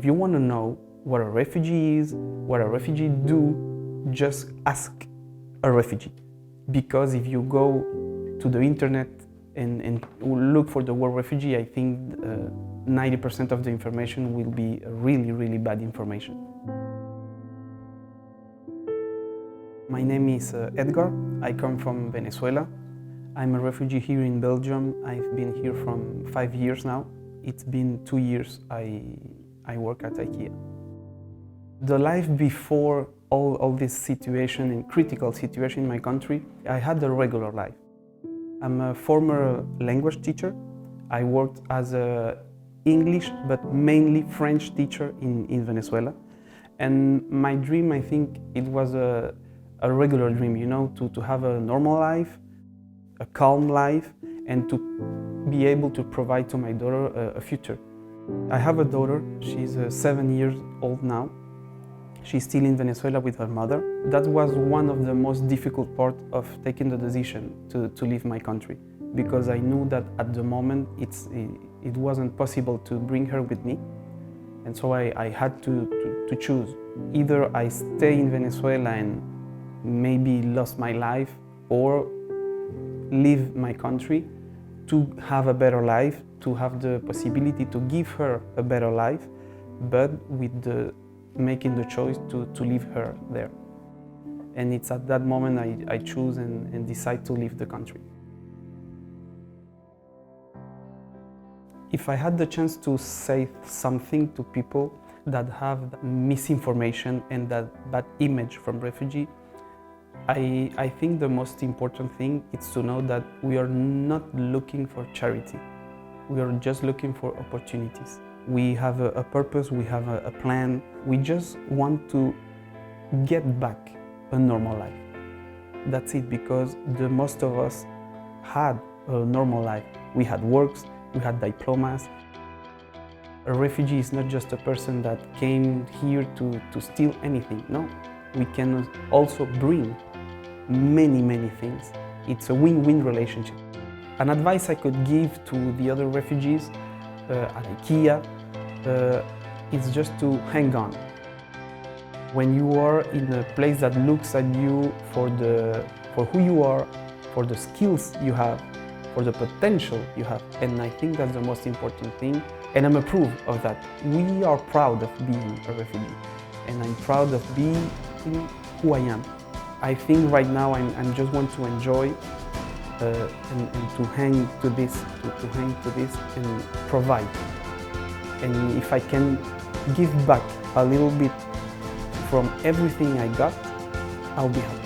If you want to know what a refugee is, what a refugee do, just ask a refugee. Because if you go to the internet and look for the word refugee, I think 90% of the information will be really, really bad information. My name is Edgar. I come from Venezuela. I'm a refugee here in Belgium. I've been here from 5 years now. It's been 2 years I work at IKEA. The life before all this situation and critical situation in my country, I had a regular life. I'm a former language teacher. I worked as an English but mainly French teacher in Venezuela. And my dream, I think, it was a regular dream, you know, to have a normal life, a calm life, and to be able to provide to my daughter a future. I have a daughter. She's 7 years old now. She's still in Venezuela with her mother. That was one of the most difficult parts of taking the decision to leave my country, because I knew that at the moment it wasn't possible to bring her with me. And so I had to choose. Either I stay in Venezuela and maybe lost my life, or leave my country to have a better life, to have the possibility to give her a better life, but with making the choice to leave her there. And it's at that moment I choose and decide to leave the country. If I had the chance to say something to people that have misinformation and that bad image from refugee, I think the most important thing is to know that we are not looking for charity. We are just looking for opportunities. We have a purpose, we have a plan. We just want to get back a normal life. That's it, because the most of us had a normal life. We had works, we had diplomas. A refugee is not just a person that came here to steal anything. No, we can also bring many things. It's a win-win relationship. An advice I could give to the other refugees at IKEA is just to hang on. When you are in a place that looks at you for who you are, for the skills you have, for the potential you have, and I think that's the most important thing, and I'm a proof of that. We are proud of being a refugee, and I'm proud of being who I am. I think right now I just want to enjoy and to hang to this, and provide. And if I can give back a little bit from everything I got, I'll be happy.